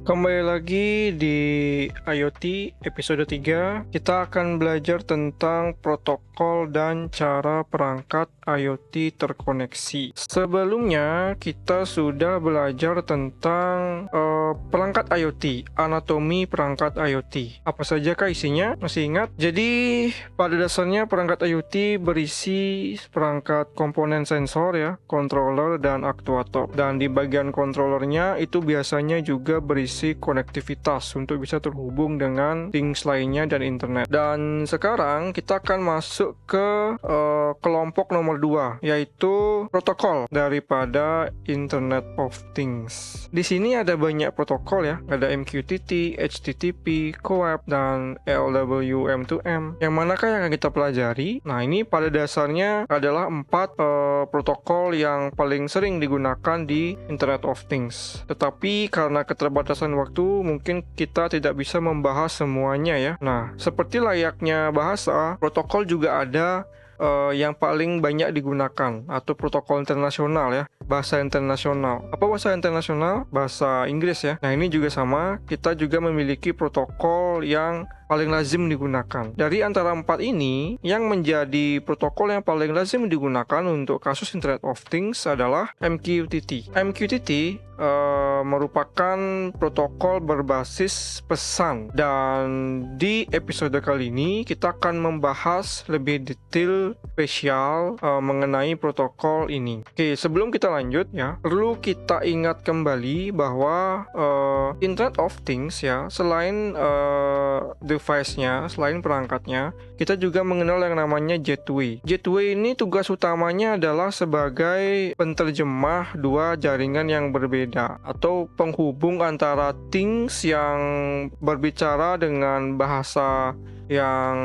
Kembali lagi di IoT episode 3. Kita akan belajar tentang protokol dan cara perangkat IoT terkoneksi. Sebelumnya kita sudah belajar tentang perangkat IoT, anatomi perangkat IoT. Apa sajakah isinya? Masih ingat? Jadi pada dasarnya perangkat IoT berisi perangkat komponen sensor ya, controller dan aktuator. Dan di bagian controllernya itu biasanya juga berisi konektivitas untuk bisa terhubung dengan things lainnya dan internet. Dan sekarang kita akan masuk ke kelompok nomor 2, yaitu protokol daripada Internet of Things. Di sini ada banyak protokol ya, ada MQTT, HTTP, CoAP, dan LWM2M. Yang manakah yang akan kita pelajari? Nah, ini pada dasarnya adalah 4 protokol yang paling sering digunakan di Internet of Things. Tetapi karena keterbatasan waktu, mungkin kita tidak bisa membahas semuanya ya. Nah, seperti layaknya bahasa, protokol juga ada yang paling banyak digunakan atau protokol internasional ya, bahasa internasional. Apa bahasa internasional? Bahasa Inggris ya. Nah, ini juga sama, kita juga memiliki protokol yang paling lazim digunakan. Dari antara 4 ini, yang menjadi protokol yang paling lazim digunakan untuk kasus Internet of Things adalah MQTT. MQTT merupakan protokol berbasis pesan, dan di episode kali ini kita akan membahas lebih detail spesial mengenai protokol ini. Oke, sebelum kita lanjut ya, perlu kita ingat kembali bahwa Internet of Things ya, selain device-nya, selain perangkatnya, kita juga mengenal yang namanya gateway. Gateway ini tugas utamanya adalah sebagai penterjemah dua jaringan yang berbeda atau penghubung antara things yang berbicara dengan bahasa yang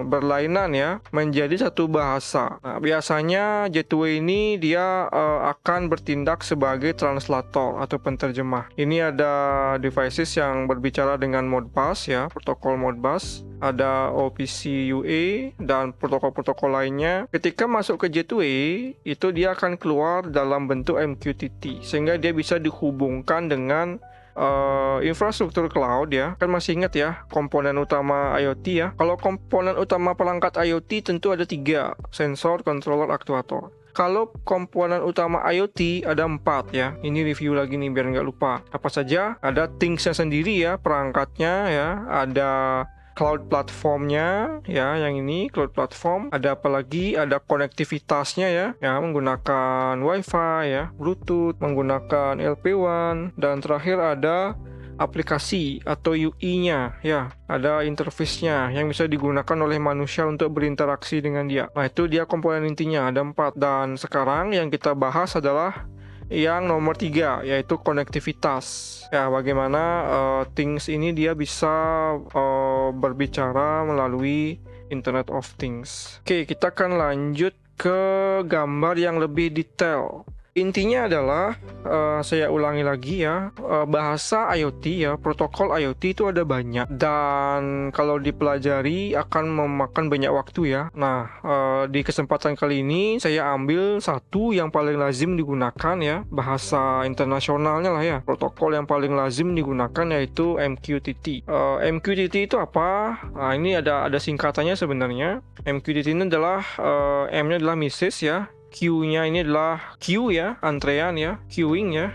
berlainan ya menjadi satu bahasa. Nah, biasanya gateway ini dia akan bertindak sebagai translator atau penterjemah. Ini ada devices yang berbicara dengan Modbus ya, protokol Modbus, ada OPC UA dan protokol-protokol lainnya. Ketika masuk ke gateway, itu dia akan keluar dalam bentuk MQTT sehingga dia bisa dihubungkan dengan infrastruktur cloud ya. Kan masih ingat ya komponen utama IoT ya. Kalau komponen utama perangkat IoT tentu ada 3, sensor, controller, aktuator. Kalau komponen utama IoT ada 4 ya. Ini review lagi nih biar nggak lupa. Apa saja? Ada thingsnya sendiri ya, perangkatnya ya. Ada cloud platformnya ya, yang ini cloud platform. Ada apa lagi? Ada konektivitasnya ya, menggunakan Wi-Fi ya, Bluetooth, menggunakan LPWAN, dan terakhir ada aplikasi atau UI-nya ya, ada interface-nya yang bisa digunakan oleh manusia untuk berinteraksi dengan dia. Nah, itu dia komponen intinya, ada 4. Dan sekarang yang kita bahas adalah yang nomor 3, yaitu konektivitas. Ya, bagaimana things ini dia bisa berbicara melalui Internet of Things. Oke, kita akan lanjut ke gambar yang lebih detail. Intinya adalah, saya ulangi lagi ya, bahasa IoT ya, protokol IoT itu ada banyak, dan kalau dipelajari akan memakan banyak waktu ya. Nah, di kesempatan kali ini saya ambil satu yang paling lazim digunakan ya, bahasa internasionalnya lah ya. Protokol yang paling lazim digunakan yaitu MQTT. MQTT itu apa? Nah, ini ada singkatannya sebenarnya. MQTT ini adalah M-nya adalah message ya. Q-nya ini adalah Q ya, antrean ya, queuing ya,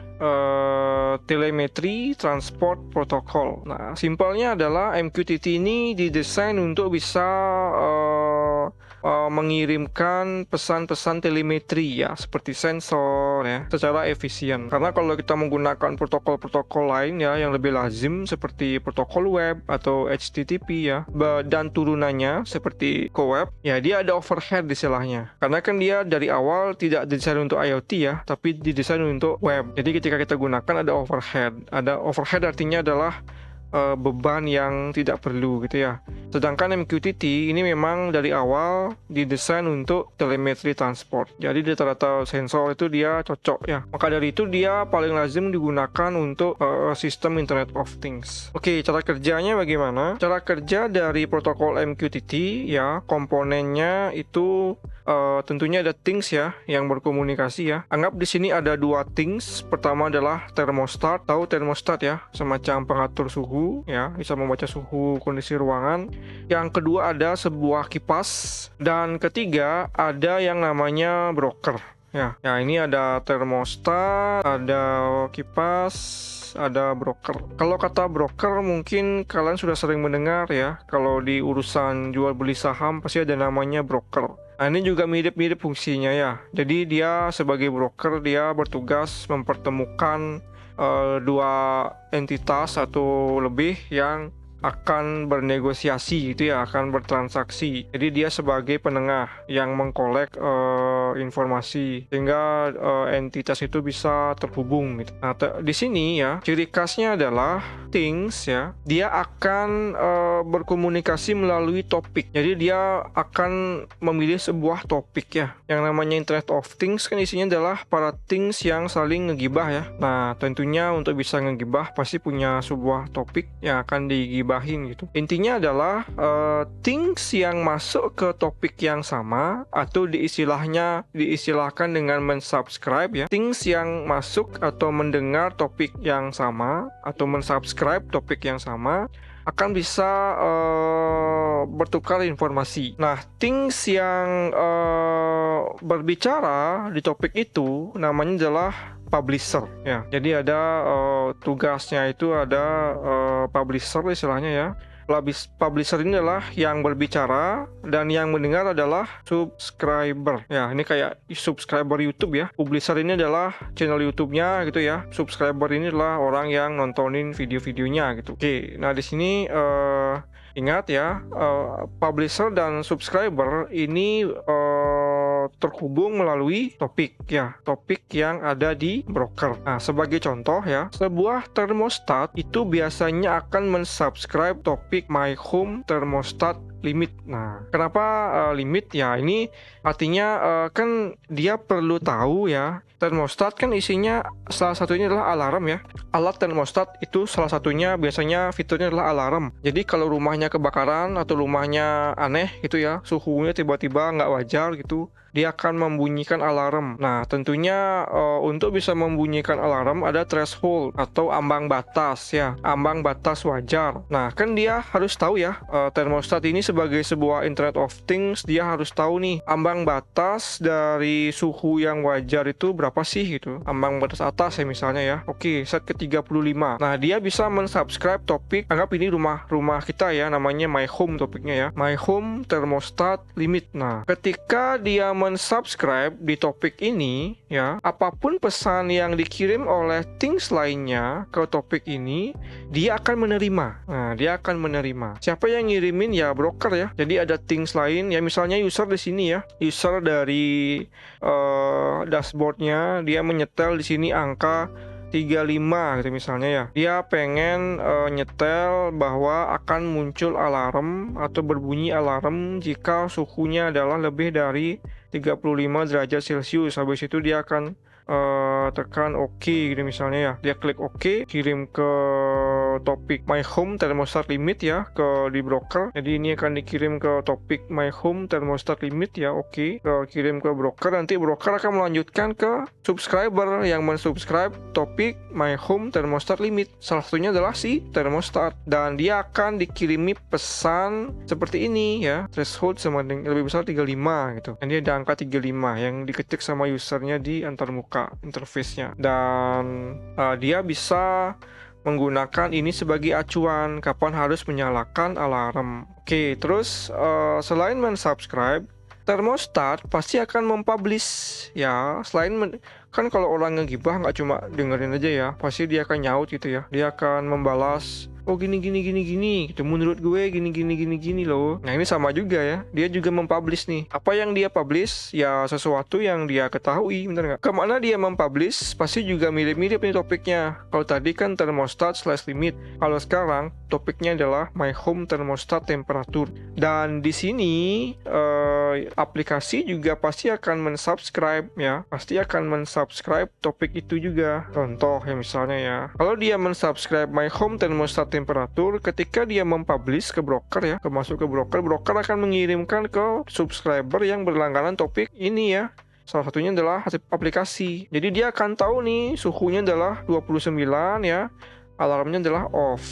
telemetri transport protokol. Nah, simpelnya adalah MQTT ini didesain untuk bisa mengirimkan pesan-pesan telemetri ya, seperti sensor ya, secara efisien. Karena kalau kita menggunakan protokol-protokol lain ya yang lebih lazim seperti protokol web atau HTTP ya, dan turunannya seperti CoAP ya, dia ada overhead istilahnya. Karena kan dia dari awal tidak didesain untuk IoT ya, tapi didesain untuk web. Jadi ketika kita gunakan ada overhead. Ada overhead artinya adalah beban yang tidak perlu gitu ya. Sedangkan MQTT ini memang dari awal didesain untuk telemetri transport. Jadi di rata-rata sensor itu dia cocok ya. Maka dari itu dia paling lazim digunakan untuk sistem Internet of Things. Oke, cara kerjanya bagaimana? Cara kerja dari protokol MQTT ya, komponennya itu tentunya ada things ya yang berkomunikasi ya. Anggap di sini ada dua things. Pertama adalah thermostat. Tahu thermostat ya, semacam pengatur suhu ya, bisa membaca suhu kondisi ruangan. Yang kedua ada sebuah kipas, dan ketiga ada yang namanya broker. Ya, ini ada termostat, ada kipas, ada broker. Kalau kata broker mungkin kalian sudah sering mendengar ya. Kalau di urusan jual beli saham pasti ada namanya broker. Nah, ini juga mirip-mirip fungsinya ya. Jadi dia sebagai broker, dia bertugas mempertemukan dua entitas atau lebih yang akan bernegosiasi gitu ya, akan bertransaksi. Jadi dia sebagai penengah yang mengkolek informasi sehingga entitas itu bisa terhubung gitu. Nah, di sini ya ciri khasnya adalah things ya, dia akan berkomunikasi melalui topik. Jadi dia akan memilih sebuah topik ya. Yang namanya Internet of Things kan isinya adalah para things yang saling ngegibah ya. Nah, tentunya untuk bisa ngegibah pasti punya sebuah topik yang akan digibahin gitu. Intinya adalah things yang masuk ke topik yang sama, atau diistilahkan dengan mensubscribe ya. Things yang masuk atau mendengar topik yang sama atau mensubscribe topik yang sama akan bisa bertukar informasi. Nah, things yang berbicara di topik itu namanya adalah publisher ya. Jadi ada tugasnya itu ada publisher istilahnya ya. Publisher ini adalah yang berbicara dan yang mendengar adalah subscriber. Ya, ini kayak subscriber YouTube ya. Publisher ini adalah channel YouTube-nya gitu ya. Subscriber ini adalah orang yang nontonin video-videonya gitu. Oke, nah di sini ingat ya, publisher dan subscriber ini terhubung melalui topik ya, topik yang ada di broker. Nah, sebagai contoh ya, sebuah termostat itu biasanya akan mensubscribe topik My Home Thermostat Limit. Nah, kenapa limit ya? Ini artinya kan dia perlu tahu ya, termostat kan isinya salah satunya adalah alarm ya. Alat termostat itu salah satunya biasanya fiturnya adalah alarm. Jadi kalau rumahnya kebakaran atau rumahnya aneh gitu ya, suhunya tiba-tiba nggak wajar gitu, dia akan membunyikan alarm. Nah, tentunya untuk bisa membunyikan alarm ada threshold atau ambang batas ya, ambang batas wajar. Nah, kan dia harus tahu ya, termostat ini sebagai sebuah Internet of Things, dia harus tahu nih ambang batas dari suhu yang wajar itu berapa sih gitu. Ambang batas atas ya misalnya ya. Oke, set ke 35. Nah, dia bisa mensubscribe topik, anggap ini rumah kita ya, namanya My Home topiknya ya. My Home Thermostat Limit. Nah, ketika dia mensubscribe di topik ini ya, apapun pesan yang dikirim oleh things lainnya ke topik ini, dia akan menerima. Nah, dia akan menerima. Siapa yang ngirimin ya broker ya. Jadi ada things lain ya, misalnya user di sini ya. User dari dashboardnya dia menyetel di sini angka 35 gitu misalnya ya. Dia pengen nyetel bahwa akan muncul alarm atau berbunyi alarm jika suhunya adalah lebih dari 35 derajat Celcius. Habis itu dia akan tekan OK gitu misalnya ya. Dia klik OK, kirim ke topik My Home Thermostat Limit ya, ke di broker. Jadi ini akan dikirim ke topik My Home Thermostat Limit ya, OK. Kirim ke broker, nanti broker akan melanjutkan ke subscriber yang mensubscribe topik My Home Thermostat Limit. Salah satunya adalah si termostat, dan dia akan dikirimi pesan seperti ini ya. Threshold sama dengan lebih besar 35 gitu. Dan dia ada angka 35 yang diketik sama usernya di antarmuka interface-nya, dan dia bisa menggunakan ini sebagai acuan kapan harus menyalakan alarm. Oke, terus selain mensubscribe, termostat pasti akan mempublish ya. Kan kalau orang ngegibah nggak cuma dengerin aja ya, pasti dia akan nyaut gitu ya. Dia akan membalas, oh gini gitu, menurut gue gini loh. Nah, ini sama juga ya, dia juga mempublish nih. Apa yang dia publish ya sesuatu yang dia ketahui, bener nggak? Kemana dia mempublish pasti juga mirip-mirip nih topiknya. Kalau tadi kan thermostat/limit, kalau sekarang topiknya adalah My Home Thermostat Temperatur. Dan di sini aplikasi juga pasti akan mensubscribe ya, pasti akan mensubscribe topik itu juga. Contoh ya misalnya ya, kalau dia mensubscribe My Home Thermostat Temperatur, ketika dia mempublish ke broker ya, masuk ke broker, broker akan mengirimkan ke subscriber yang berlangganan topik ini ya. Salah satunya adalah aplikasi. Jadi dia akan tahu nih suhunya adalah 29 ya, alarmnya adalah off.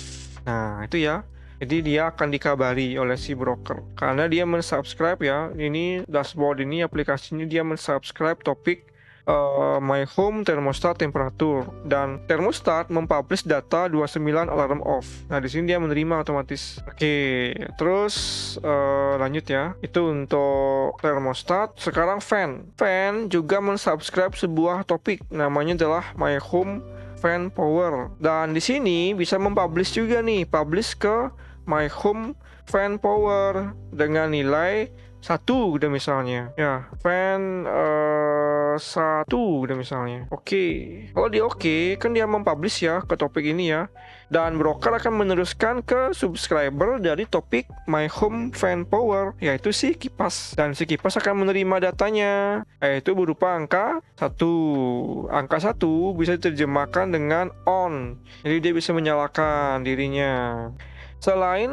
Nah, itu ya. Jadi dia akan dikabari oleh si broker. Karena dia mensubscribe ya, ini dashboard ini aplikasi ini dia mensubscribe topik My Home Thermostat Temperatur, dan termostat mempublish data 29 alarm off. Nah, di sini dia menerima otomatis. Oke, terus lanjut ya. Itu untuk termostat. Sekarang fan. Fan juga mensubscribe sebuah topik, namanya adalah My Home Fan Power. Dan di sini bisa mempublish juga nih, publish ke My Home Fan Power dengan nilai 1 udah misalnya. Ya, fan 1 udah misalnya. Oke. Kalau dia oke, kan dia mempublish ya ke topik ini ya. Dan broker akan meneruskan ke subscriber dari topik My Home Fan Power, yaitu si kipas. Dan si kipas akan menerima datanya, yaitu berupa angka 1. Angka 1 bisa diterjemahkan dengan on. Jadi dia bisa menyalakan dirinya. Selain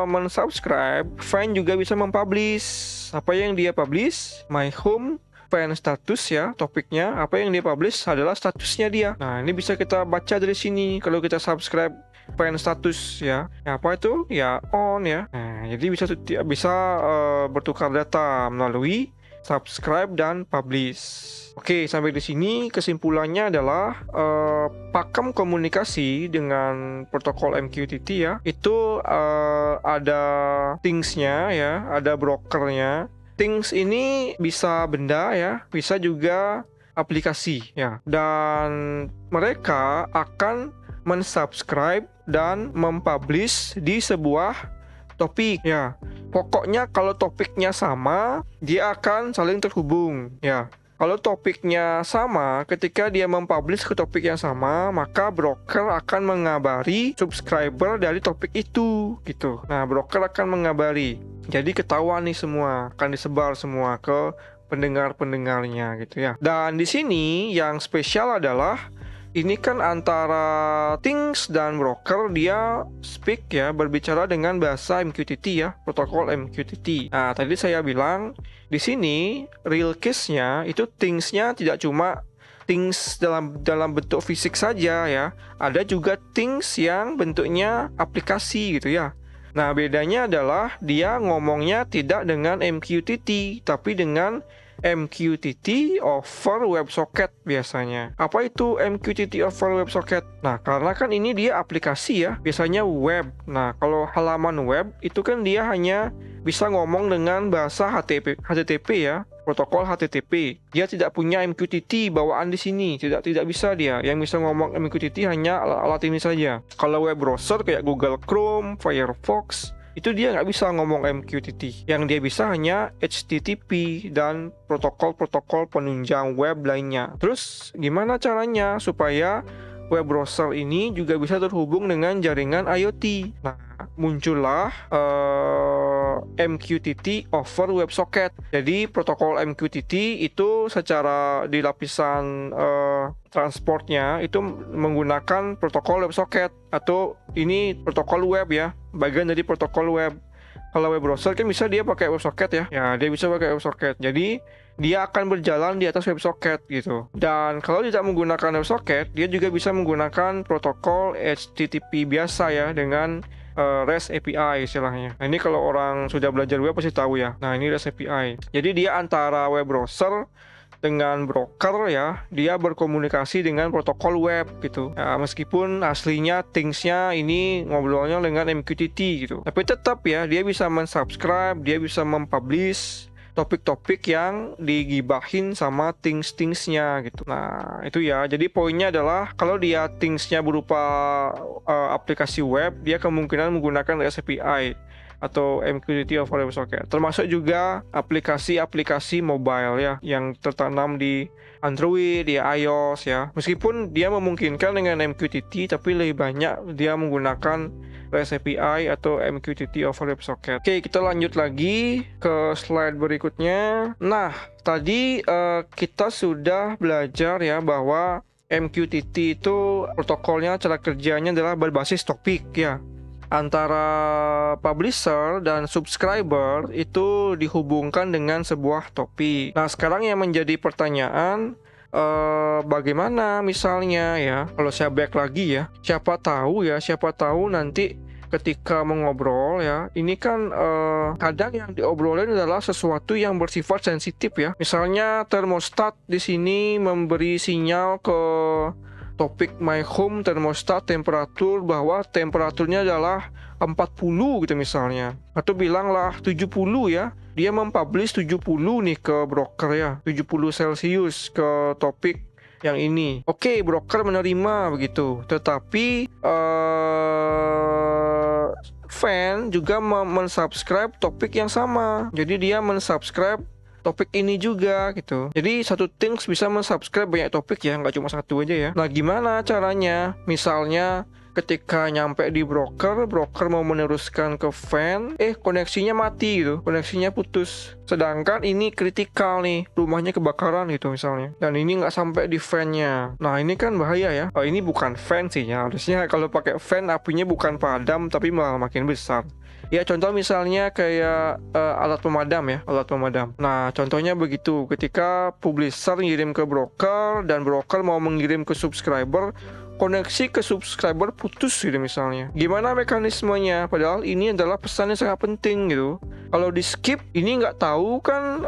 mensubscribe, fan juga bisa mempublish. Apa yang dia publish? My Home Fan Status ya, topiknya. Apa yang dia publish adalah statusnya dia. Nah, ini bisa kita baca dari sini kalau kita subscribe fan status ya. Apa itu? Ya on ya. Nah, jadi bisa bertukar data melalui subscribe dan publish. Oke, sampai di sini kesimpulannya adalah pakem komunikasi dengan protokol MQTT ya. Itu ada thingsnya ya, ada brokernya. Things ini bisa benda ya, bisa juga aplikasi ya. Dan mereka akan mensubscribe dan mempublish di sebuah topik ya. Pokoknya kalau topiknya sama, dia akan saling terhubung ya. Kalau topiknya sama, ketika dia mempublish ke topik yang sama, maka broker akan mengabari subscriber dari topik itu gitu. Nah, broker akan mengabari. Jadi ketahuan nih semua, akan disebar semua ke pendengar-pendengarnya gitu ya. Dan di sini yang spesial adalah ini kan antara things dan broker, dia speak ya, berbicara dengan bahasa MQTT ya, protokol MQTT. Nah, tadi saya bilang di sini real case-nya itu things-nya tidak cuma things dalam bentuk fisik saja ya. Ada juga things yang bentuknya aplikasi gitu ya. Nah, bedanya adalah dia ngomongnya tidak dengan MQTT, tapi dengan MQTT over WebSocket biasanya. Apa itu MQTT over WebSocket? Nah, karena kan ini dia aplikasi ya, biasanya web. Nah, kalau halaman web itu kan dia hanya bisa ngomong dengan bahasa HTTP ya, protokol HTTP. Dia tidak punya MQTT bawaan di sini, tidak bisa dia. Yang bisa ngomong MQTT hanya alat ini saja. Kalau web browser kayak Google Chrome, Firefox, itu dia nggak bisa ngomong MQTT. Yang dia bisa hanya HTTP dan protokol-protokol penunjang web lainnya. Terus gimana caranya supaya web browser ini juga bisa terhubung dengan jaringan IoT? Nah, muncullah MQTT over WebSocket. Jadi protokol MQTT itu secara di lapisan transportnya itu menggunakan protokol WebSocket, atau ini protokol web ya, bagian dari protokol web. Kalau web browser kan bisa dia pakai WebSocket ya. Ya, dia bisa pakai WebSocket. Jadi dia akan berjalan di atas WebSocket gitu. Dan kalau tidak menggunakan WebSocket, dia juga bisa menggunakan protokol HTTP biasa ya, dengan REST API istilahnya. Nah, ini kalau orang sudah belajar web pasti tahu ya. Nah, ini REST API. Jadi dia antara web browser dengan broker ya, dia berkomunikasi dengan protokol web gitu. Ya, meskipun aslinya thingsnya ini ngobrolnya dengan MQTT gitu. Tapi tetap ya, dia bisa mensubscribe, dia bisa mempublish topik-topik yang digibahin sama things-thingsnya gitu. Nah, itu ya. Jadi poinnya adalah kalau dia thingsnya berupa aplikasi web, dia kemungkinan menggunakan REST API. atau MQTT over WebSocket. Termasuk juga aplikasi-aplikasi mobile ya yang tertanam di Android, di iOS ya. Meskipun dia memungkinkan dengan MQTT, tapi lebih banyak dia menggunakan REST API atau MQTT over WebSocket. Oke, kita lanjut lagi ke slide berikutnya. Nah, tadi kita sudah belajar ya bahwa MQTT itu protokolnya, cara kerjanya adalah berbasis topik ya. Antara publisher dan subscriber itu dihubungkan dengan sebuah topik. Nah, sekarang yang menjadi pertanyaan, bagaimana misalnya ya, kalau saya back lagi ya, siapa tahu nanti ketika mengobrol ya, ini kan kadang yang diobrolin adalah sesuatu yang bersifat sensitif ya. Misalnya termostat di sini memberi sinyal ke topik my home thermostat temperatur bahwa temperaturnya adalah 40 gitu misalnya. Atau bilanglah 70 ya. Dia mempublish 70 nih ke broker ya. 70 Celcius ke topik yang ini. Oke, broker menerima begitu. Tetapi fan juga mensubscribe topik yang sama. Jadi dia mensubscribe topik ini juga gitu. Jadi satu things bisa mensubscribe banyak topik ya, nggak cuma satu aja ya. Nah, gimana caranya? Misalnya ketika nyampe di broker mau meneruskan ke fan, koneksinya mati gitu, koneksinya putus. Sedangkan ini kritikal nih, rumahnya kebakaran gitu misalnya. Dan ini nggak sampai di fan-nya. Nah, ini kan bahaya ya. Oh, ini bukan fan sih ya. Harusnya kalau pakai fan apinya bukan padam tapi malah makin besar. Ya, contoh misalnya kayak alat pemadam ya, alat pemadam. Nah, contohnya begitu. Ketika publisher ngirim ke broker dan broker mau mengirim ke subscriber, koneksi ke subscriber putus gitu misalnya. Gimana mekanismenya? Padahal ini adalah pesan yang sangat penting gitu. Kalau di skip, ini nggak tahu kan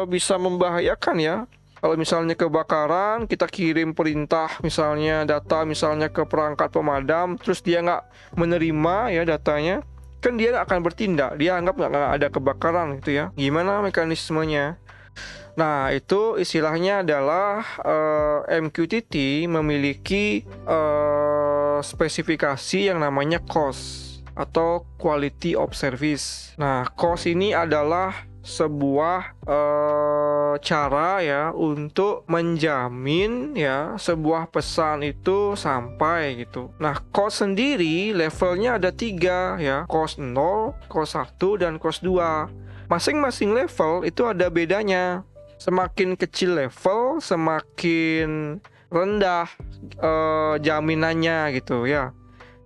bisa membahayakan ya. Kalau misalnya kebakaran, kita kirim perintah misalnya data misalnya ke perangkat pemadam, terus dia nggak menerima ya datanya, kan dia akan bertindak, dia anggap nggak ada kebakaran gitu ya. Gimana mekanismenya? Nah, itu istilahnya adalah MQTT memiliki spesifikasi yang namanya COS atau Quality of Service. Nah, COS ini adalah sebuah cara ya untuk menjamin ya sebuah pesan itu sampai gitu. Nah, COS sendiri levelnya ada 3 ya, COS 0, COS 1, dan COS 2. Masing-masing level itu ada bedanya. Semakin kecil level, semakin rendah jaminannya gitu ya.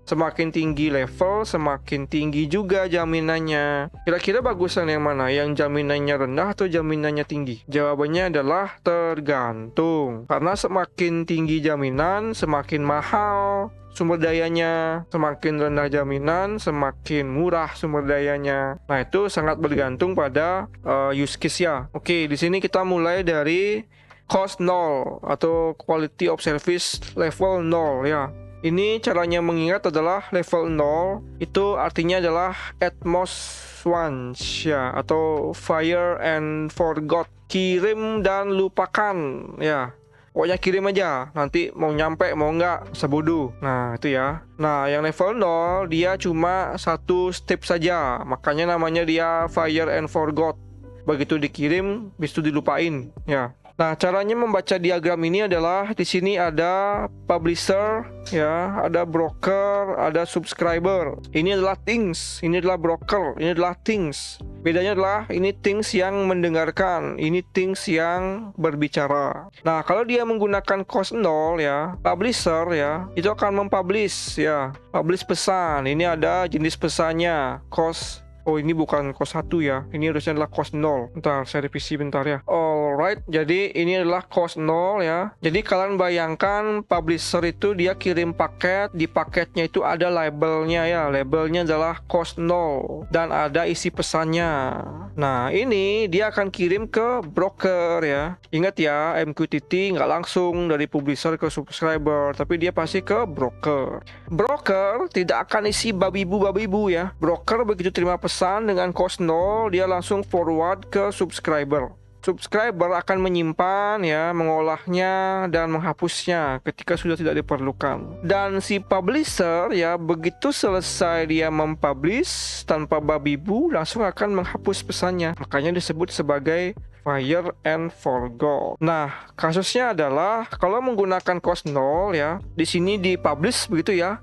Semakin tinggi level, semakin tinggi juga jaminannya. Kira-kira bagusan yang mana? Yang jaminannya rendah atau jaminannya tinggi? Jawabannya adalah tergantung. Karena semakin tinggi jaminan, semakin mahal sumber dayanya. Semakin rendah jaminan, semakin murah sumber dayanya. Nah, itu sangat bergantung pada use case ya. Oke, di sini kita mulai dari cost 0 atau quality of service level 0 ya. Ini caranya mengingat adalah level 0 itu artinya adalah at most once ya, atau fire and forgot, kirim dan lupakan ya. Pokoknya kirim aja, nanti mau nyampe mau nggak sebodoh. Nah, itu ya. Nah, yang level 0 dia cuma satu step saja, makanya namanya dia fire and forgot. Begitu dikirim, habis itu dilupain ya. Nah, caranya membaca diagram ini adalah di sini ada publisher ya, ada broker, ada subscriber. Ini adalah things, ini adalah broker, ini adalah things. Bedanya adalah ini things yang mendengarkan, ini things yang berbicara. Nah, kalau dia menggunakan cost 0 ya, publisher ya, itu akan mempublish ya, publish pesan. Ini ada jenis pesannya, cost. Oh, ini bukan cost 1 ya. Ini harusnya adalah cost 0. Bentar, saya revisi bentar ya. Alright, jadi ini adalah cost 0 ya. Jadi kalian bayangkan publisher itu dia kirim paket. Di paketnya itu ada labelnya ya. Labelnya adalah cost 0. Dan ada isi pesannya. Nah, ini dia akan kirim ke broker ya. Ingat ya, MQTT nggak langsung dari publisher ke subscriber. Tapi dia pasti ke broker. Broker tidak akan isi babi-bu ya. Broker begitu terima pesan dengan cost 0, dia langsung forward ke subscriber. subscriber akan menyimpan ya, mengolahnya dan menghapusnya ketika sudah tidak diperlukan. Dan si publisher ya, begitu selesai dia mempublish tanpa babi bu, langsung akan menghapus pesannya. Makanya disebut sebagai fire and forgot. Nah, kasusnya adalah kalau menggunakan cost 0 ya, di sini dipublish begitu ya.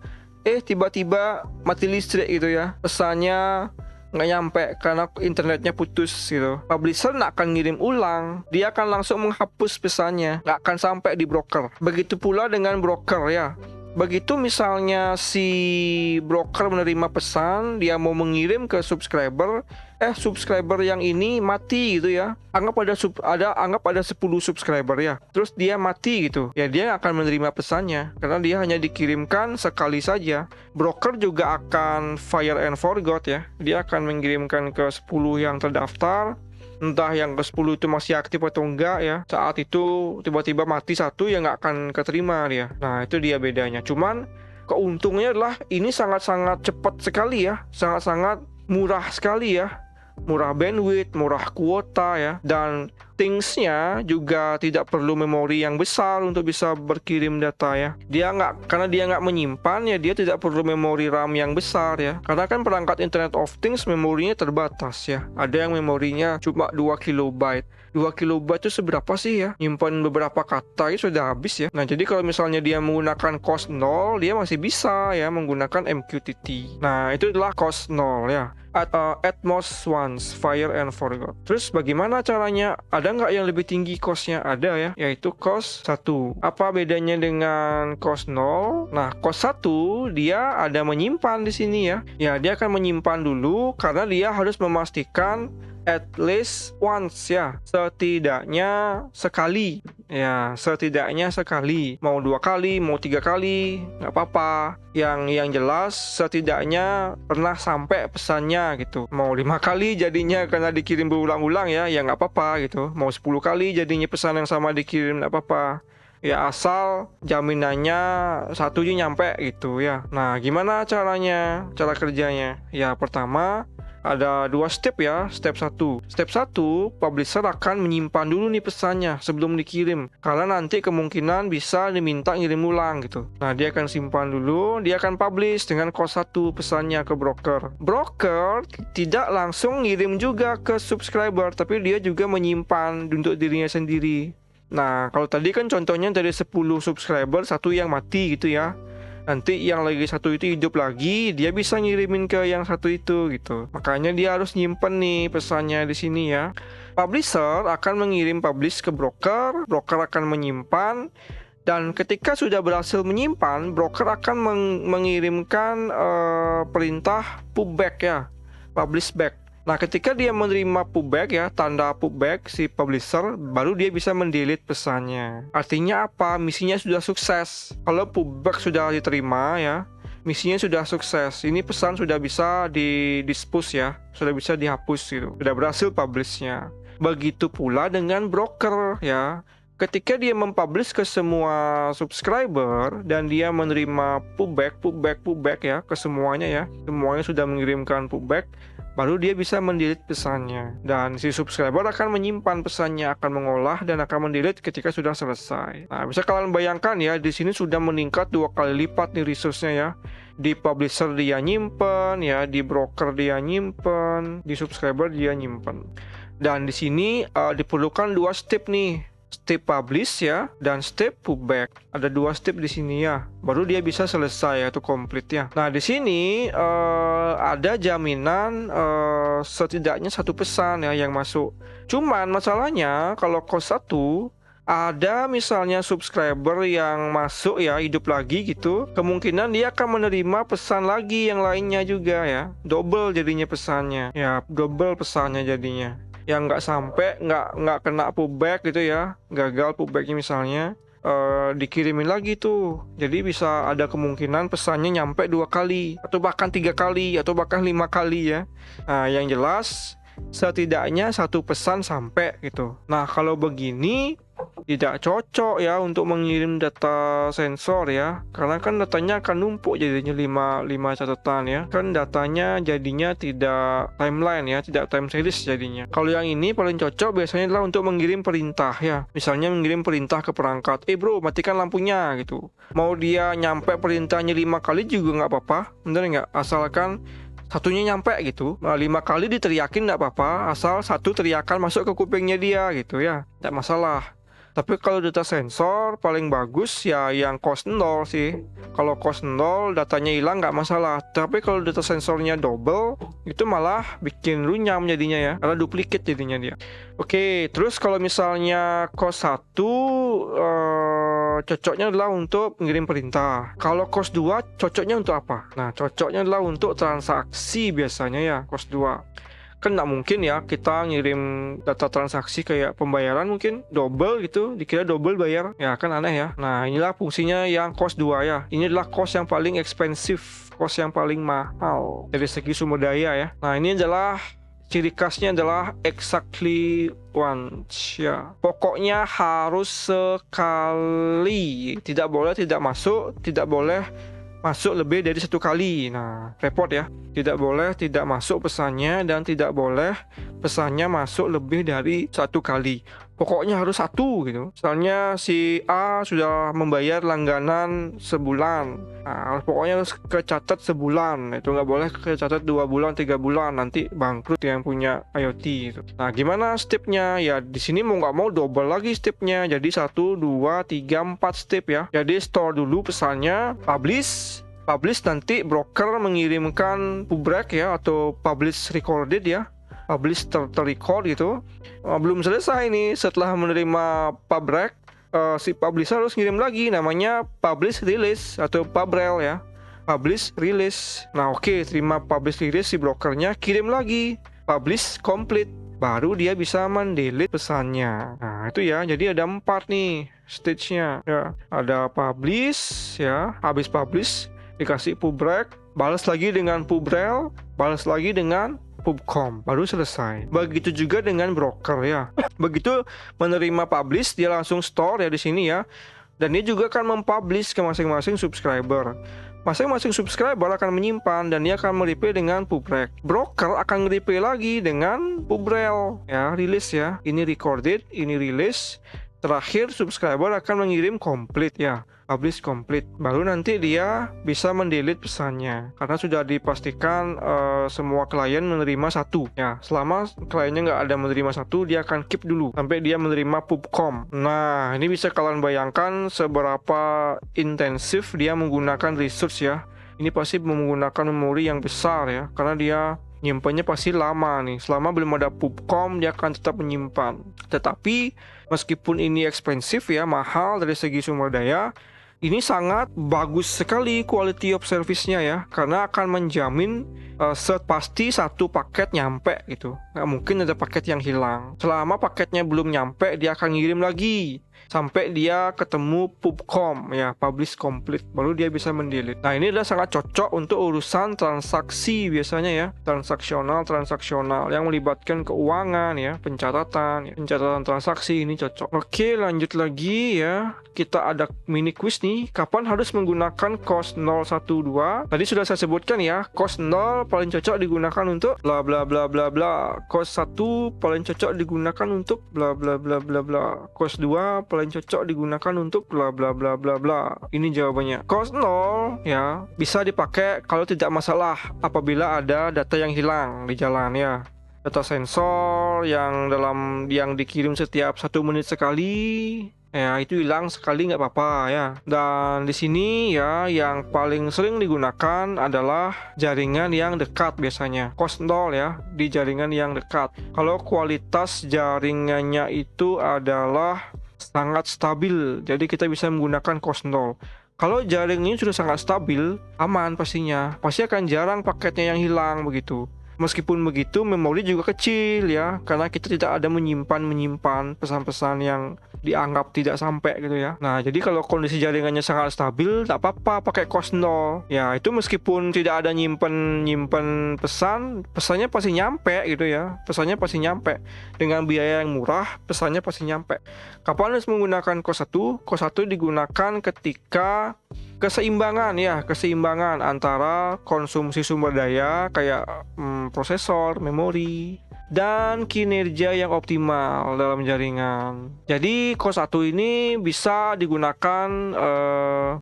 Tiba-tiba mati listrik gitu ya. Pesannya nggak nyampe karena internetnya putus gitu. Publisher nggak akan ngirim ulang, dia akan langsung menghapus pesannya, nggak akan sampai di broker. Begitu pula dengan broker ya. Begitu misalnya si broker menerima pesan, dia mau mengirim ke subscriber, subscriber yang ini mati gitu ya. Anggap ada 10 subscriber ya. Terus dia mati gitu. Ya dia akan menerima pesannya karena dia hanya dikirimkan sekali saja. Broker juga akan fire and forgot ya. Dia akan mengirimkan ke 10 yang terdaftar. Entah yang ke-10 itu masih aktif atau enggak ya. Saat itu tiba-tiba mati satu, ya nggak akan keterima dia. Nah itu dia bedanya. Cuman keuntungnya adalah ini sangat-sangat cepat sekali ya. Sangat-sangat murah sekali ya. Murah bandwidth, murah kuota ya. Dan thingsnya juga tidak perlu memori yang besar untuk bisa berkirim data ya. Karena dia nggak menyimpan ya, dia tidak perlu memori RAM yang besar ya. Karena kan perangkat Internet of Things memorinya terbatas ya. Ada yang memorinya cuma 2 kilobyte. 2 kilobyte itu seberapa sih ya? Nyimpan beberapa kata itu sudah habis ya. Nah jadi kalau misalnya dia menggunakan cost 0, dia masih bisa ya menggunakan MQTT. Nah itu adalah cost 0 ya. Atmos once, fire and forgot. Terus bagaimana caranya? Ada nggak yang lebih tinggi costnya? Ada ya, yaitu cost 1. Apa bedanya dengan cost 0? Nah, cost 1 dia ada menyimpan di sini ya. Ya, dia akan menyimpan dulu karena dia harus memastikan at least once ya, setidaknya sekali ya, setidaknya sekali. Mau 2 kali, mau 3 kali, nggak apa-apa. Yang jelas setidaknya pernah sampai pesannya gitu. Mau 5 kali jadinya karena dikirim berulang-ulang ya nggak apa-apa gitu. Mau 10 kali jadinya pesan yang sama dikirim, nggak apa-apa. Ya asal jaminannya satunya nyampe gitu ya. Nah gimana caranya, cara kerjanya? Ya pertama ada 2 step ya. Step 1, publisher akan menyimpan dulu nih pesannya sebelum dikirim, karena nanti kemungkinan bisa diminta ngirim ulang gitu. Nah dia akan simpan dulu, dia akan publish dengan cost 1 pesannya ke broker. Broker tidak langsung ngirim juga ke subscriber, tapi dia juga menyimpan untuk dirinya sendiri. Nah kalau tadi kan contohnya dari 10 subscriber, 1 yang mati gitu ya. Nanti yang lagi 1 itu hidup lagi, dia bisa ngirimin ke yang 1 itu gitu. Makanya dia harus nyimpen nih pesannya di sini ya. Publisher akan mengirim publish ke broker, broker akan menyimpan, dan ketika sudah berhasil menyimpan, broker akan mengirimkan perintah pullback ya, publish back. Nah ketika dia menerima pullback ya, tanda pullback si publisher, baru dia bisa mendelete pesannya. Artinya apa? Misinya sudah sukses. Kalau pullback sudah diterima ya, misinya sudah sukses. Ini pesan sudah bisa di-dispose ya, sudah bisa dihapus gitu. Sudah berhasil publishnya. Begitu pula dengan broker ya. Ketika dia mempublish ke semua subscriber dan dia menerima pullback ya ke semuanya ya, semuanya sudah mengirimkan pullback, baru dia bisa mendelete pesannya. Dan si subscriber akan menyimpan pesannya, akan mengolah dan akan mendelete ketika sudah selesai. Nah, bisa kalian bayangkan ya, di sini sudah meningkat 2 kali lipat nih resource-nya ya. Di publisher dia nyimpen ya, di broker dia nyimpen, di subscriber dia nyimpen. Dan di sini diperlukan 2 step nih. Step publish ya, dan step pullback. Ada 2 step di sini ya, baru dia bisa selesai atau komplit ya. Nah di sini ada jaminan setidaknya 1 pesan ya yang masuk. Cuman masalahnya kalau cost 1, ada misalnya subscriber yang masuk ya, hidup lagi gitu, kemungkinan dia akan menerima pesan lagi yang lainnya juga ya. Double jadinya pesannya ya, double pesannya jadinya. Yang nggak sampai, nggak kena pullback gitu ya, gagal pullbacknya misalnya, dikirimin lagi tuh. Jadi bisa ada kemungkinan pesannya nyampe 2 kali, atau bahkan 3 kali, atau bahkan 5 kali ya. Nah yang jelas setidaknya 1 pesan sampai gitu. Nah kalau begini tidak cocok ya untuk mengirim data sensor ya, karena kan datanya akan numpuk jadinya 5 catatan ya, kan datanya jadinya tidak timeline ya, tidak time series jadinya. Kalau yang ini paling cocok biasanya adalah untuk mengirim perintah ya, misalnya mengirim perintah ke perangkat, bro matikan lampunya gitu. Mau dia nyampe perintahnya 5 kali juga nggak apa-apa, bener nggak? Asalkan satunya nyampe gitu. Nah, 5 kali diteriakin nggak apa-apa, asal satu teriakan masuk ke kupingnya dia gitu ya, nggak masalah. Tapi kalau data sensor paling bagus ya yang cost 0 sih. Kalau cost 0 datanya hilang nggak masalah. Tapi kalau data sensornya double itu malah bikin runyam jadinya ya, karena duplicate jadinya dia. Oke, terus kalau misalnya cost 1 cocoknya adalah untuk mengirim perintah. Kalau cost 2 cocoknya untuk apa? Nah, cocoknya adalah untuk transaksi biasanya ya, cost 2. Kan nggak mungkin ya kita ngirim data transaksi kayak pembayaran mungkin double gitu, dikira double bayar ya, kan aneh ya. Nah, inilah fungsinya yang cost 2 ya. Ini adalah cost yang paling ekspensif, cost yang paling mahal dari segi sumber daya ya. Nah, ini adalah ciri khasnya adalah exactly once ya. Pokoknya harus sekali, tidak boleh tidak masuk, tidak boleh masuk lebih dari 1 kali. Nah, repot ya. Tidak boleh tidak masuk pesannya dan tidak boleh pesannya masuk lebih dari 1 kali. Pokoknya harus 1 gitu. Misalnya si A sudah membayar langganan sebulan. Nah, pokoknya harus kecatat sebulan. Itu nggak boleh kecatat 2 bulan, 3 bulan. Nanti bangkrut yang punya IoT gitu. Nah, gimana stepnya? Ya, di sini mau nggak mau double lagi stepnya. Jadi 1, 2, 3, 4 step ya. Jadi store dulu pesannya, publish nanti broker mengirimkan pubrek ya, atau publish recorded ya, publish terrecord gitu. Belum selesai nih, setelah menerima pubrek, si publisher harus ngirim lagi namanya publish release atau pubrel ya, publish release. Nah, oke, terima publish release, si brokernya kirim lagi publish complete, baru dia bisa mendelete pesannya. Nah, itu ya, jadi ada 4 nih stage-nya ya. Ada publish ya, habis publish dikasih pubrek, balas lagi dengan pubrel, balas lagi dengan pubcom, baru selesai. Begitu juga dengan broker ya. Begitu menerima publish, dia langsung store ya di sini ya. Dan dia juga akan mempublish ke masing-masing subscriber. Masing-masing subscriber akan menyimpan dan dia akan mereply dengan pubrek. Broker akan nge-reply lagi dengan pubrel ya, release ya. Ini recorded, ini release. Terakhir subscriber akan mengirim complete ya, publish complete, baru nanti dia bisa mendelete pesannya karena sudah dipastikan semua klien menerima 1 ya. Selama kliennya nggak ada menerima 1, dia akan keep dulu sampai dia menerima pubcom. Nah, ini bisa kalian bayangkan seberapa intensif dia menggunakan resource ya. Ini pasti menggunakan memori yang besar ya, karena dia nyimpannya pasti lama nih. Selama belum ada pubcom, dia akan tetap menyimpan. Tetapi meskipun ini ekspensif ya, mahal dari segi sumber daya, ini sangat bagus sekali quality of service-nya ya, karena akan menjamin pasti 1 paket nyampe gitu. Nggak mungkin ada paket yang hilang. Selama paketnya belum nyampe, dia akan ngirim lagi sampai dia ketemu pubcom ya, publish complete, baru dia bisa mendelete. Nah, ini adalah sangat cocok untuk urusan transaksi biasanya ya, transaksional yang melibatkan keuangan ya, pencatatan transaksi, ini cocok. Oke, lanjut lagi ya. Kita ada mini quiz nih, kapan harus menggunakan cost 012? Tadi sudah saya sebutkan ya, cost 0 paling cocok digunakan untuk bla bla bla bla bla. Cost 1 paling cocok digunakan untuk bla bla bla bla bla. Cost 2 paling cocok digunakan untuk bla bla bla bla bla. Ini jawabannya. Cost 0 ya, bisa dipakai kalau tidak masalah apabila ada data yang hilang di jalan ya. Data sensor yang dikirim setiap 1 menit sekali ya, itu hilang sekali nggak apa-apa ya. Dan di sini ya, yang paling sering digunakan adalah jaringan yang dekat biasanya. Cost 0 ya, di jaringan yang dekat. Kalau kualitas jaringannya itu adalah sangat stabil, jadi kita bisa menggunakan cost 0. Kalau jaring ini sudah sangat stabil, aman pastinya. Pasti akan jarang paketnya yang hilang begitu. Meskipun begitu, memori juga kecil ya, karena kita tidak ada menyimpan pesan-pesan yang dianggap tidak sampai gitu ya. Nah, jadi kalau kondisi jaringannya sangat stabil, tak apa-apa pakai cost 0. Ya, itu meskipun tidak ada nyimpen pesannya pasti nyampe gitu ya. Pesannya pasti nyampe. Dengan biaya yang murah, pesannya pasti nyampe. Kapan harus menggunakan cost 1? Cost 1 digunakan ketika keseimbangan antara konsumsi sumber daya kayak prosesor, memori, dan kinerja yang optimal dalam jaringan. Jadi cost 1 ini bisa digunakan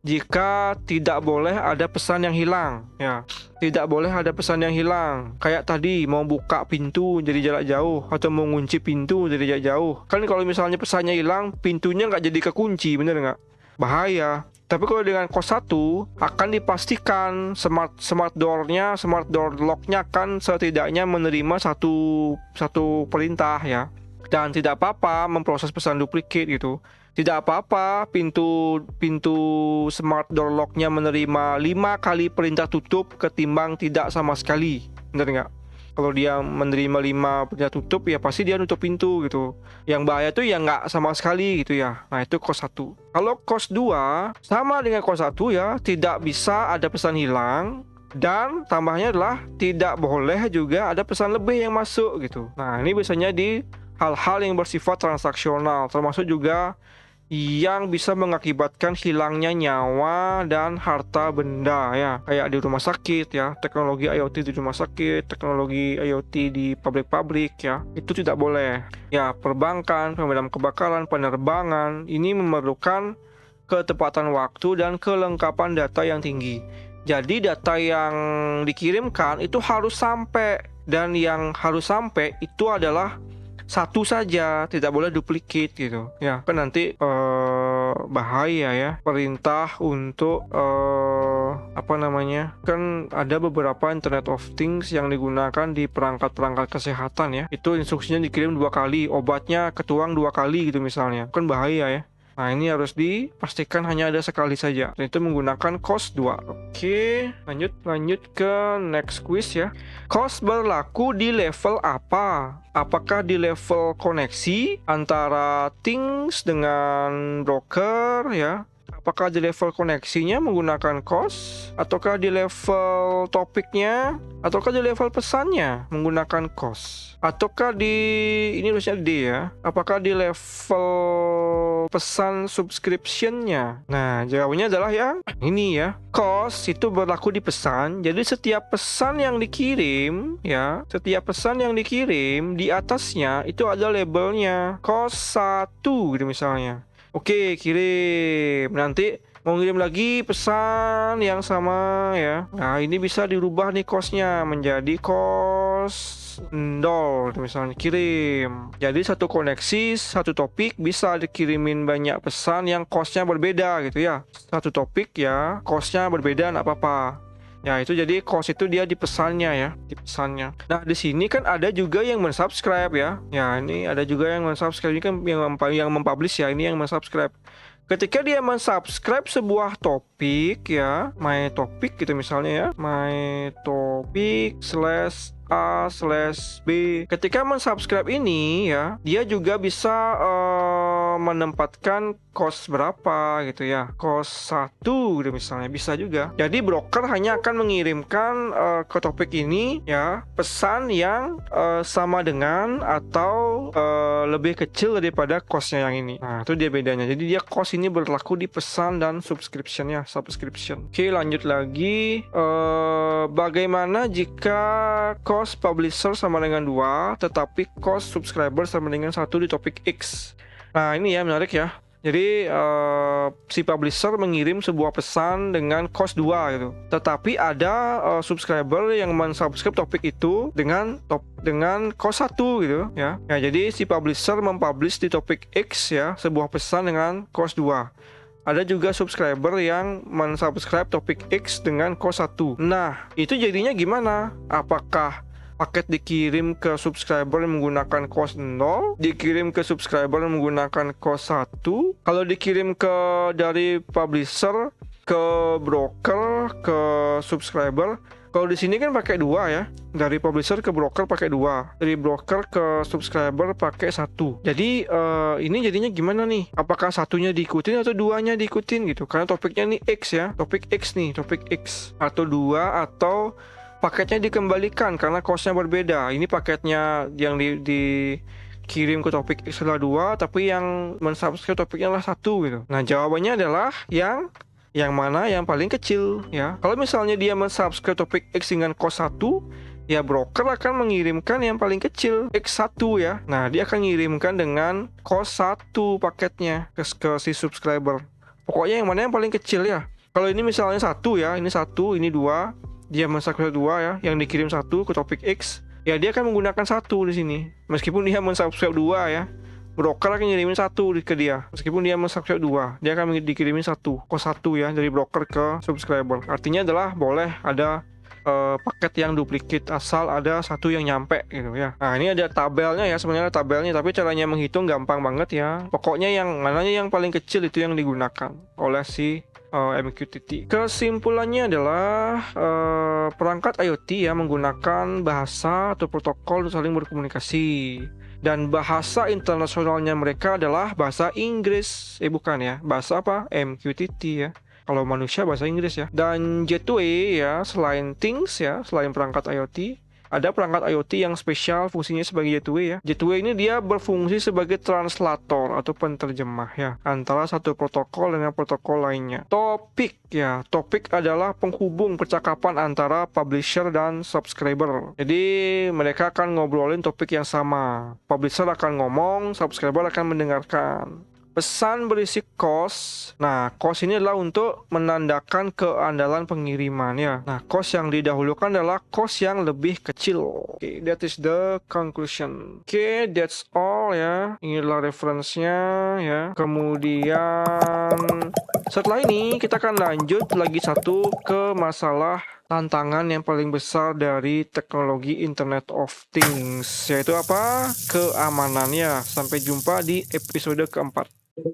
jika tidak boleh ada pesan yang hilang ya. Tidak boleh ada pesan yang hilang. Kayak tadi mau buka pintu dari jarak jauh atau mau ngunci pintu dari jarak jauh. Kan kalau misalnya pesannya hilang, pintunya nggak jadi kekunci, bener nggak? Bahaya. Tapi kalau dengan cost 1 akan dipastikan smart door lock-nya kan setidaknya menerima satu perintah ya. Dan tidak apa-apa memproses pesan duplikat gitu. Tidak apa-apa pintu smart door lock-nya menerima 5 kali perintah tutup ketimbang tidak sama sekali. Benar nggak? Kalau dia menerima 5 perintah tutup, ya pasti dia nutup pintu gitu. Yang bahaya tuh ya nggak sama sekali gitu ya. Nah, itu cost 1. Kalau cost 2, sama dengan cost 1 ya, tidak bisa ada pesan hilang. Dan tambahnya adalah tidak boleh juga ada pesan lebih yang masuk gitu. Nah, ini biasanya di hal-hal yang bersifat transaksional, termasuk juga yang bisa mengakibatkan hilangnya nyawa dan harta benda ya, kayak di rumah sakit ya, teknologi IoT di rumah sakit, teknologi IoT di pabrik-pabrik ya, itu tidak boleh ya. Perbankan, pemadam kebakaran, penerbangan ini memerlukan ketepatan waktu dan kelengkapan data yang tinggi. Jadi data yang dikirimkan itu harus sampai, dan yang harus sampai itu adalah satu saja, tidak boleh duplikat gitu ya, kan nanti bahaya ya. Perintah untuk kan ada beberapa Internet of Things yang digunakan di perangkat-perangkat kesehatan ya, itu instruksinya dikirim 2 kali, obatnya ketuang 2 kali gitu misalnya, kan bahaya ya. Nah, ini harus dipastikan hanya ada sekali saja. Dan itu menggunakan cost 2. Oke, lanjut ke next quiz ya. Cost berlaku di level apa? Apakah di level koneksi antara things dengan broker ya? Apakah di level koneksinya menggunakan cost? Ataukah di level topiknya? Ataukah di level pesannya menggunakan cost? Ataukah ini harusnya D ya? Apakah di level pesan subscription-nya? Nah, jawabannya adalah yang ini ya. Cost itu berlaku di pesan. Jadi setiap pesan yang dikirim ya, di atasnya itu ada labelnya cost 1 gitu misalnya. Oke, kirim. Nanti mau ngirim lagi pesan yang sama ya. Nah, ini bisa dirubah nih cost-nya menjadi cost 0 misalnya, kirim. Jadi satu koneksi, satu topik bisa dikirimin banyak pesan yang cost-nya berbeda gitu ya. Satu topik ya, cost-nya berbeda, nggak apa-apa. Ya, itu jadi cost itu dia di pesannya ya, di pesannya. Nah, di sini kan ada juga yang mensubscribe ya. Ya, ini ada juga yang mensubscribe, ini kan yang mempublish ya, ini yang mensubscribe. Ketika dia mensubscribe sebuah topik ya, my topic gitu misalnya ya, my topic /A/B. Ketika mensubscribe ini ya, dia juga bisa menempatkan cost berapa gitu ya, cost 1 gitu misalnya, bisa juga. Jadi broker hanya akan mengirimkan ke topik ini ya pesan yang sama dengan atau lebih kecil daripada costnya yang ini. Nah, itu dia bedanya. Jadi dia cost ini berlaku di pesan dan subscription ya, subscription. Oke, lanjut lagi. Bagaimana jika cost publisher sama dengan 2 tetapi cost subscriber sama dengan 1 di topik X? Nah, ini ya menarik ya. Jadi si publisher mengirim sebuah pesan dengan cost 2 gitu. Tetapi ada subscriber yang mensubscribe topik itu dengan cost 1 gitu ya. Ya, jadi si publisher mempublish di topik X ya sebuah pesan dengan cost 2. Ada juga subscriber yang mensubscribe topik X dengan cost 1. Nah, itu jadinya gimana? Apakah paket dikirim ke subscriber menggunakan cost 0, dikirim ke subscriber menggunakan cost 1? Kalau dikirim dari publisher ke broker ke subscriber, Kalau di sini kan pakai 2 ya. Dari publisher ke broker pakai 2. Dari broker ke subscriber pakai 1. Jadi ini jadinya gimana nih? Apakah satunya diikutin atau 2-nya diikutin gitu? Karena topiknya nih X ya. Topik X nih, topik X. Atau 2 atau paketnya dikembalikan karena cost-nya berbeda. Ini paketnya yang dikirim ke topik X adalah 2, tapi yang mensubscribe topiknya adalah 1 gitu. Nah, jawabannya adalah yang mana yang paling kecil ya. Kalau misalnya dia mensubscribe topik X dengan cost 1, ya broker akan mengirimkan yang paling kecil X1 ya. Nah, dia akan mengirimkan dengan cost 1 paketnya ke si subscriber. Pokoknya yang mana yang paling kecil ya. Kalau ini misalnya 1 ya, ini 1, ini 2, dia mensubscribe 2 ya, yang dikirim 1 ke topik X, ya dia akan menggunakan 1 di sini. Meskipun dia mensubscribe 2 ya. Broker akan ngirimin 1 ke dia. Meskipun dia mensubscribe 2, dia akan dikirimin 1, kos 1 ya, dari broker ke subscriber. Artinya adalah boleh ada paket yang duplicate asal ada 1 yang nyampe gitu ya. Nah, ini ada tabelnya ya, sebenarnya tabelnya, tapi caranya menghitung gampang banget ya. Pokoknya yang mananya yang paling kecil itu yang digunakan oleh si MQTT. Kesimpulannya adalah perangkat IoT ya menggunakan bahasa atau protokol untuk saling berkomunikasi. Dan bahasa internasionalnya mereka adalah bahasa Inggris. Bukan ya, bahasa apa? MQTT ya. Kalau manusia bahasa Inggris ya. Dan gateway ya, selain things ya, selain perangkat IoT, ada perangkat IoT yang spesial fungsinya sebagai gateway ya. Gateway ini dia berfungsi sebagai translator atau penterjemah ya, antara satu protokol dengan protokol lainnya. Topik ya, topik adalah penghubung percakapan antara publisher dan subscriber. Jadi mereka akan ngobrolin topik yang sama. Publisher akan ngomong, subscriber akan mendengarkan. Pesan berisi cost. Nah, cost ini adalah untuk menandakan keandalan pengiriman ya. Nah, cost yang didahulukan adalah cost yang lebih kecil. Oke, that is the conclusion. Oke, that's all ya. Inilah referensinya ya. Kemudian setelah ini kita akan lanjut lagi satu ke masalah tantangan yang paling besar dari teknologi Internet of Things, yaitu apa? Keamanannya. Sampai jumpa di episode keempat.